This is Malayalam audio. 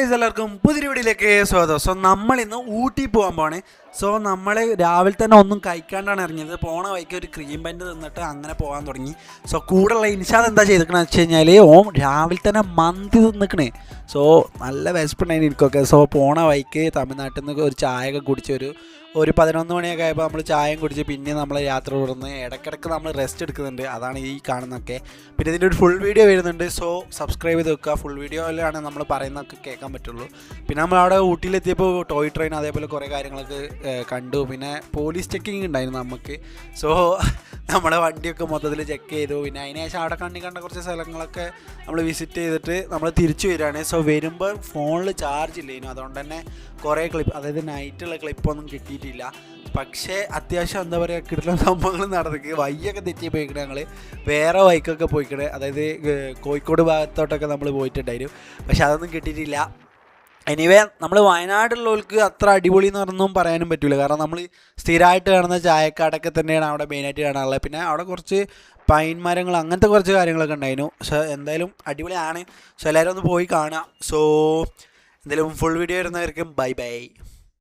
ഗൈസ് എല്ലാവർക്കും പുതിയൊരു വീഡിയോയിലേക്ക് സ്വാഗതം. സോ നമ്മളിന്ന് ഊട്ടി പോകാൻ പോവാണ്. സോ നമ്മൾ രാവിലെ തന്നെ ഒന്നും കഴിക്കാണ്ടാണ് ഇറങ്ങിയത്. പോണ വഴിക്ക് ഒരു ക്രീം ബൻഡ് തിന്നിട്ട് അങ്ങനെ പോകാൻ തുടങ്ങി. സോ കൂടെയുള്ള ഇൻഷാദ് എന്താ ചെയ്തിരിക്കണമെന്ന് വെച്ച് കഴിഞ്ഞാൽ ഓം രാവിലെ തന്നെ മന്തി തിന്നിക്കണേ. സോ നല്ല വിശപ്പുണ്ടായിരുന്നു എനിക്കൊക്കെ. സോ പോണ വഴിക്ക് തമിഴ്നാട്ടിൽ നിന്ന് ഒരു ചായ ഒക്കെ കുടിച്ച് ഒരു 11 മണിയൊക്കെ ആയപ്പോൾ നമ്മൾ ചായയും കുടിച്ച് പിന്നെ നമ്മൾ യാത്ര തുടർന്ന് ഇടയ്ക്കിടയ്ക്ക് നമ്മൾ റെസ്റ്റ് എടുക്കുന്നുണ്ട്. അതാണ് ഈ കാണുന്നതൊക്കെ. പിന്നെ ഇതിൻ്റെ ഒരു ഫുൾ വീഡിയോ വരുന്നുണ്ട്. സോ സബ്സ്ക്രൈബ് ചെയ്ത് വെക്കുക. ഫുൾ വീഡിയോയിലാണ് നമ്മൾ പറയുന്നതൊക്കെ കേൾക്കാൻ പറ്റുള്ളൂ. പിന്നെ നമ്മൾ അവിടെ ഊട്ടിയിലെത്തിയപ്പോൾ ടോയ് ട്രെയിൻ അതേപോലെ കുറേ കാര്യങ്ങളൊക്കെ കണ്ടു. പിന്നെ പോലീസ് ചെക്കിങ് ഉണ്ടായിരുന്നു നമുക്ക്. സോ നമ്മുടെ വണ്ടിയൊക്കെ മൊത്തത്തിൽ ചെക്ക് ചെയ്തു. പിന്നെ അതിന് ശേഷം അവിടെ കണ്ട കുറച്ച് സ്ഥലങ്ങളൊക്കെ നമ്മൾ വിസിറ്റ് ചെയ്തിട്ട് നമ്മൾ തിരിച്ചു വരികയാണ്. സോ വരുമ്പോൾ ഫോണിൽ ചാർജ് ഇല്ലായിരുന്നു. അതുകൊണ്ട് തന്നെ കുറേ ക്ലിപ്പ്, അതായത് നൈറ്റുള്ള ക്ലിപ്പൊന്നും കിട്ടിയിട്ടില്ല. പക്ഷേ അത്യാവശ്യം എന്താ പറയുക, കിട്ടുന്ന സംഭവങ്ങൾ നടന്നിട്ട് വഴിയൊക്കെ തെറ്റി പോയിക്കണേ. ഞങ്ങൾ വേറെ വഴിക്കൊക്കെ പോയിക്കണേ, അതായത് കോഴിക്കോട് ഭാഗത്തോട്ടൊക്കെ നമ്മൾ പോയിട്ടുണ്ടായിരുന്നു. പക്ഷെ അതൊന്നും കിട്ടിയിട്ടില്ല. എനിവേ നമ്മൾ വയനാട്ടിലുള്ളവർക്ക് അത്ര അടിപൊളി എന്ന് പറഞ്ഞൊന്നും പറയാനും പറ്റില്ല. കാരണം നമ്മൾ സ്ഥിരമായിട്ട് കാണുന്ന ചായക്കാടൊക്കെ തന്നെയാണ് അവിടെ മെയിനായിട്ട് കാണാനുള്ളത്. പിന്നെ അവിടെ കുറച്ച് പൈൻ മരങ്ങൾ അങ്ങനത്തെ കുറച്ച് കാര്യങ്ങളൊക്കെ ഉണ്ടായിരുന്നു. പക്ഷേ എന്തായാലും അടിപൊളിയാണ്. സോ എല്ലാവരും ഒന്ന് പോയി കാണാം. സോ എന്തായാലും ഫുൾ വീഡിയോ വരുന്നവർക്കും ബൈ ബൈ.